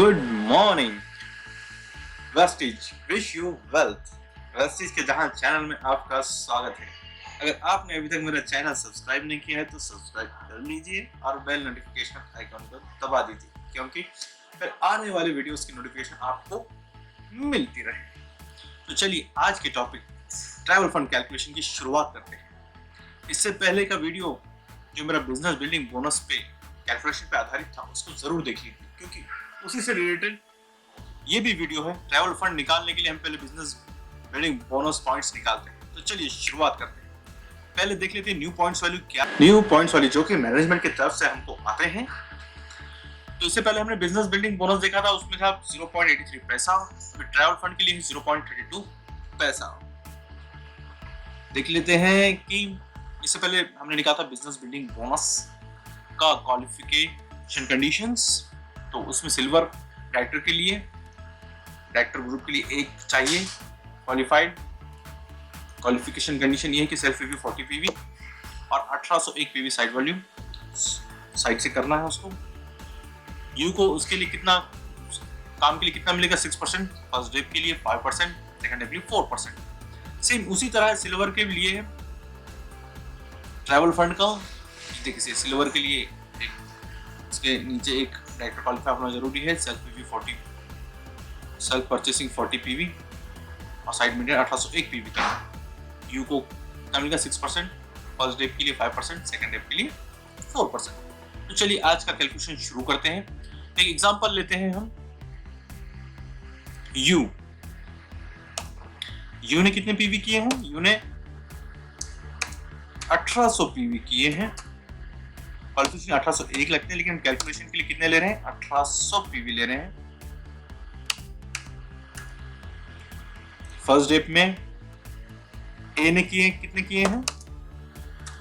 Good morning Vestige, wish you wealth. Vestige के जहां channel में आपका स्वागत है। अगर आपने अभी तक मेरा चैनल सब्सक्राइब नहीं किया है तो सब्सक्राइब कर लीजिए और बेल नोटिफिकेशन आइकॉन को दबा दीजिए, क्योंकि फिर आने वाले वीडियोस की नोटिफिकेशन आपको मिलती रहे। तो चलिए आज के टॉपिक ट्रैवल फंड कैलकुलेशन की शुरुआत करते हैं। इससे पहले का वीडियो जो मेरा बिजनेस बिल्डिंग बोनस पे कैलकुलेशन पे आधारित था उसको जरूर देख लीजिए, क्योंकि उसी से रिलेटेड ये भी वीडियो है। ट्रैवल फंड निकालने के लिए हम पहले बिजनेस बिल्डिंग बोनस पॉइंट्स निकालते हैं। तो चलिए शुरुआत करते हैं। पहले देख लेते हैं न्यू पॉइंट्स वैल्यू क्या। न्यू पॉइंट्स वैल्यू जो कि मैनेजमेंट की तरफ से हमको आते हैं। तो इससे पहले हमने बिजनेस बिल्डिंग बोनस देखा था, उसमें था 0.83 पैसा। फिर ट्रैवल फंड के लिए 0.32 पैसा। देख लेते हैं कि इससे पहले हमने निकाला था बिजनेस बिल्डिंग बोनस का क्वालिफिकेशन कंडीशंस। तो उसमें सिल्वर डायरेक्टर के लिए, डायरेक्टर ग्रुप के लिए एक चाहिए क्वालिफाइड। क्वालिफिकेशन कंडीशन ये है कि सेल्फ पीवी 40 पीवी और 1801 पीवी साइड वॉल्यूम साइड से करना है उसको। यू को उसके लिए कितना काम के लिए कितना मिलेगा 6%, फर्स्ट डेप के लिए 5%, सेकंड डेप के लिए 4%। सेम उसी तरह सिल्वर के लिए ट्रैवल फंड का देखिए, सिल्वर के लिए इसके नीचे एक डायरेक्टर क्वालिफाई होना जरूरी है। Self PV 40, self purchasing 40 PV और साइड मीडियन 1801 पीवी का। यू को कितना मिलेगा 6%, फर्स्ट डेप के लिए 5%, सेकंड डेप के लिए 4%। तो चलिए आज का कैलकुलेशन शुरू करते हैं। एक एग्जांपल लेते हैं हम। यू ने कितने पीवी किए हैं? यू ने 1800 पीवी किए हैं। क्वालिफिकेशन 1801 लगते हैं, लेकिन कैलकुलेशन के लिए कितने ले रहे हैं? 1800 पीवी ले रहे हैं। फर्स्ट डेप में ए ने कितने किए हैं?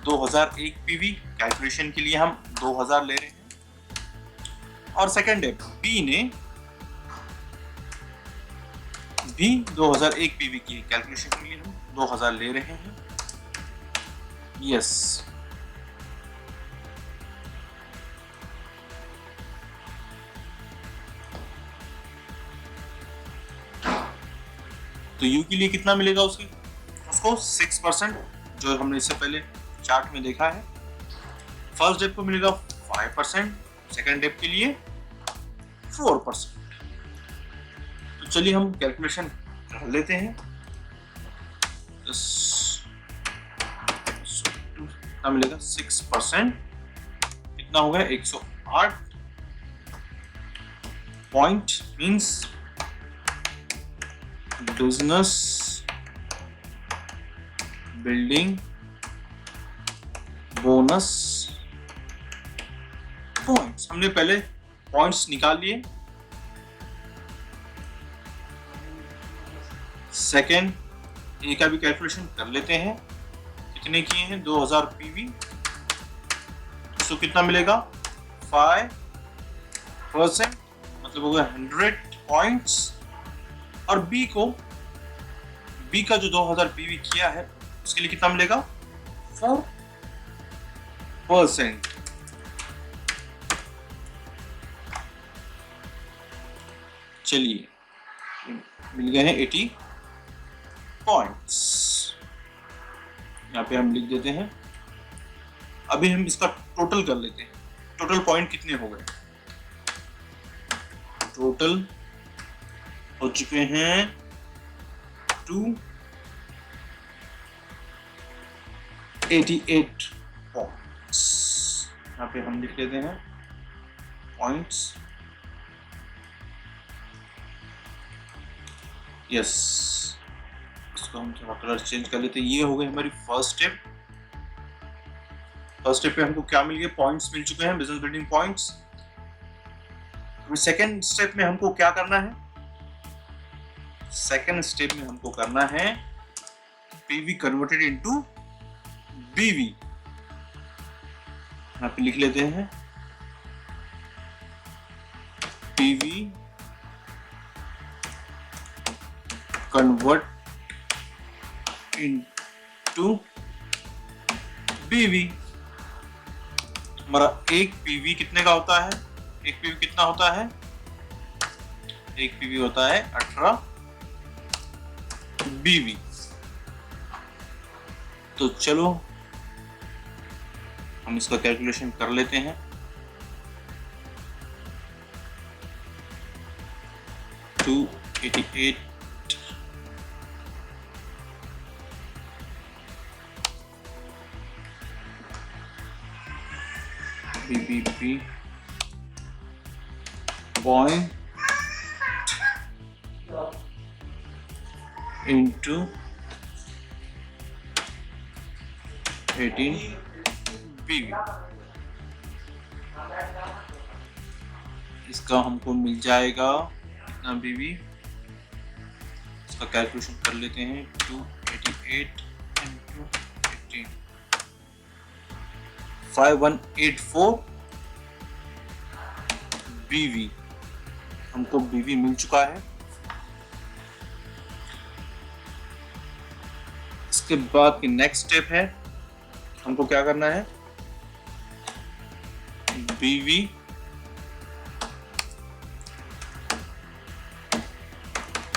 2001 पीवी। कैलकुलेशन के लिए हम 2000 ले रहे हैं। और सेकंड डेप बी ने भी 2001 पीवी किए। कैलकुलेशन के लिए हम 2000 ले रहे हैं। यस, तो यू के लिए कितना मिलेगा उसको 6%, जो हमने इससे पहले चार्ट में देखा है। फर्स्ट डेप को मिलेगा 5%, सेकंड डेप के लिए 4%। तो चलिए हम कैलकुलेशन कर लेते हैं। कितना मिलेगा 6%, कितना हो गया 108 point, means business building bonus points. हमने पहले पॉइंट्स निकाल लिए। सेकेंड ए का भी कैलकुलेशन कर लेते हैं। कितने किए हैं? 2000 पीवी। तो कितना मिलेगा 5%, मतलब हो गया 100 पॉइंट्स। और बी का जो 2000 पीवी किया है उसके लिए कितना मिलेगा 4%। चलिए मिल गए हैं 80 पॉइंट्स। यहाँ पे हम लिख देते हैं। अभी हम इसका टोटल कर लेते हैं। टोटल पॉइंट कितने हो गए? टोटल हो चुके हैं 288 पॉइंट्स। यहाँ पे हम लिख लेते हैं पॉइंट्स। यस, इसको हम थोड़ा कलर चेंज कर लेते हैं। ये हो गई हमारी फर्स्ट स्टेप। फर्स्ट स्टेप पे हमको क्या मिल गया? पॉइंट्स मिल चुके हैं, business building points. Second step में हमको क्या करना है? सेकेंड स्टेप में हमको करना है पीवी कन्वर्टेड इनटू बीवी। यहाँ पे लिख लेते हैं पीवी कन्वर्ट इनटू बीवी। हमारा एक पीवी कितने का होता है? एक पीवी कितना होता है? एक पीवी होता है 18 बीवी। तो चलो हम इसका कैलकुलेशन कर लेते हैं। Two 88 BBB point into 18 BB। इसका हमको मिल जाएगा कितना BB, इसका कैलकुलेशन कर लेते हैं। 288 into 18 5184 BV। हमको BV मिल चुका है। इसके बाद की नेक्स्ट स्टेप है, हमको क्या करना है, BV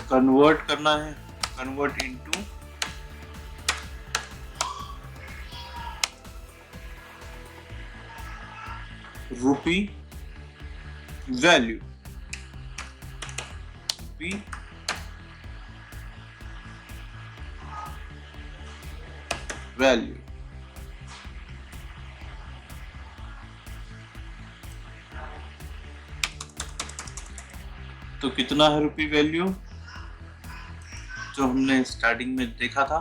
कन्वर्ट करना है, कन्वर्ट इनटू रूपी वैल्यू। रूपी वैल्यू तो कितना है रूपी वैल्यू, जो हमने स्टार्टिंग में देखा था।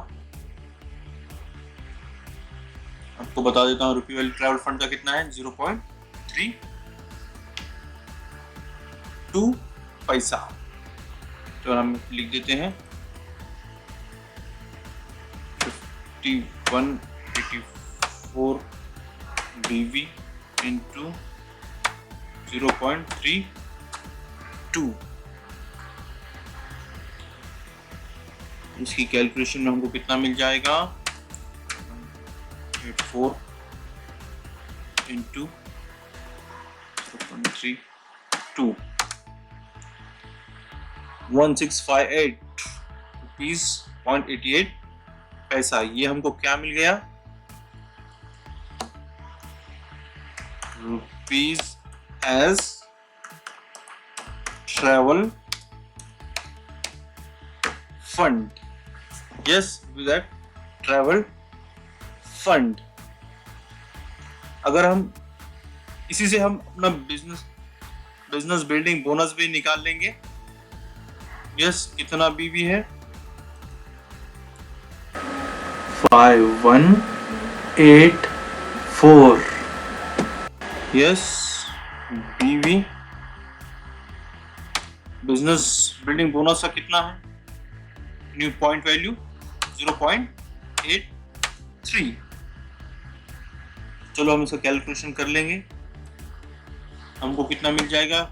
आपको बता देता हूँ रूपी वैल्यू ट्रैवल फंड का कितना है, 0.32 पैसा। तो हम लिख देते हैं 5184 BV इंटू 0.32। इसकी कैलकुलेशन में हमको कितना मिल जाएगा, 84 इंटू 0.32 1658 रुपीज 0.88 पैसा। ये हमको क्या मिल गया, rupees as travel fund. Yes, with that travel fund. अगर हम इसी से हम अपना बिजनेस बिल्डिंग बोनस भी निकाल लेंगे। यस, कितना बीवी है, 5184। यस, बीवी बिजनेस बिल्डिंग बोनस का कितना है, न्यू पॉइंट वैल्यू 0.83। चलो हम इसका कैलकुलेशन कर लेंगे। हमको कितना मिल जाएगा,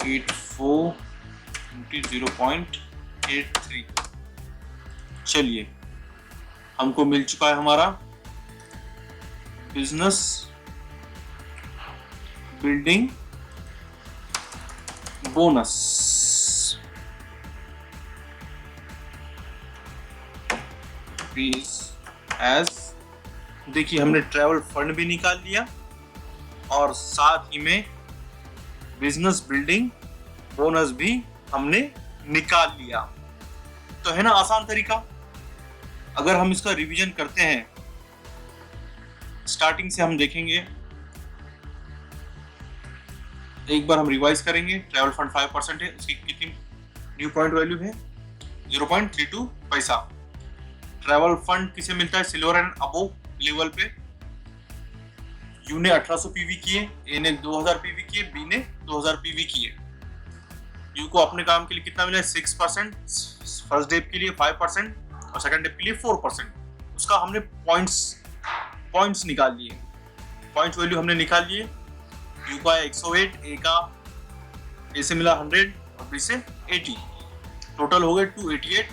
84 into 0.83। चलिए, हमको मिल चुका है हमारा बिजनेस बिल्डिंग बोनस। एज देखिए, हमने ट्रैवल फंड भी निकाल लिया और साथ ही में बिजनेस बिल्डिंग बोनस भी हमने निकाल लिया। तो है ना आसान तरीका। अगर हम इसका रिवीजन करते हैं, स्टार्टिंग से हम देखेंगे, एक बार हम रिवाइज करेंगे। ट्रैवल फंड 5% है, उसकी कितनी न्यू पॉइंट वैल्यू है, 0.32 पैसा। ट्रैवल फंड किसे मिलता है, सिल्वर एंड अबोव लेवल पे। यू ने 1800 पीवी किए, ए ने 2000 पीवी किए, बी ने 2000 पीवी किए। यू को अपने काम के लिए कितना मिला है, 6%, फर्स्ट डेप के लिए 5% और सेकंड डेप के लिए 4%। उसका हमने पॉइंट्स निकाल लिए, पॉइंट वैल्यू हमने निकाल लिए। यू का 108, ए का ए से मिला 100 और बी से 80, टोटल हो गए 288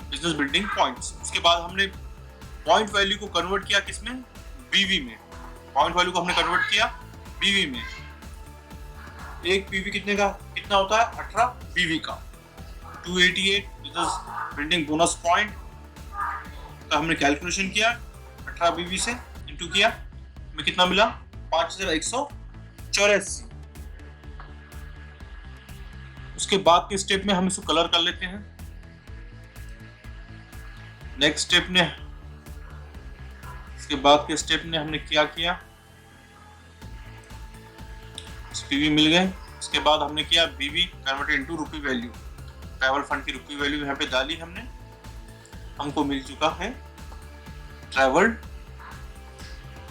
बिजनेस बिल्डिंग पॉइंट्स। उसके बाद हमने पॉइंट वैल्यू को कन्वर्ट किया किसमें, बीवी में। पॉइंट वैल्यू को हमने कन्वर्ट किया बीवी में। एक पीवी कितना होता है 18 पीवी का। 288 बिल्डिंग बोनस पॉइंट का हमने कैलकुलेशन किया, 18 पीवी से इंटू किया, हमें कितना मिला 5184। उसके बाद के स्टेप में हम इसको कलर कर लेते हैं। नेक्स्ट स्टेप ने इसके बाद के स्टेप ने हमने क्या किया, पीवी मिल गए। उसके बाद हमने किया बीवी कन्वर्टेड इनटू रुपी वैल्यू, ट्रैवल फंड की रुपी वैल्यू यहाँ पे डाली हमने, हमको मिल चुका है ट्रैवल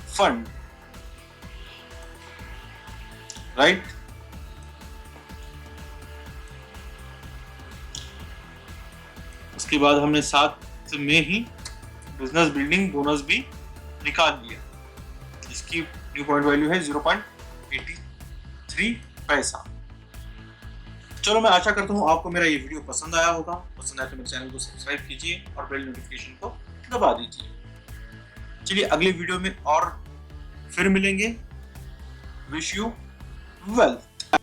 फंड, राइट। उसके बाद हमने 7 में ही बिजनेस बिल्डिंग बोनस भी निकाल लिया, इसकी न्यू पॉइंट वैल्यू है 0.83 पैसा। चलो मैं आशा करता हूँ आपको मेरा ये वीडियो पसंद आया होगा। पसंद आया तो मेरे चैनल को सब्सक्राइब कीजिए और बेल नोटिफिकेशन को दबा दीजिए। चलिए अगले वीडियो में और फिर मिलेंगे। Wish you wealth.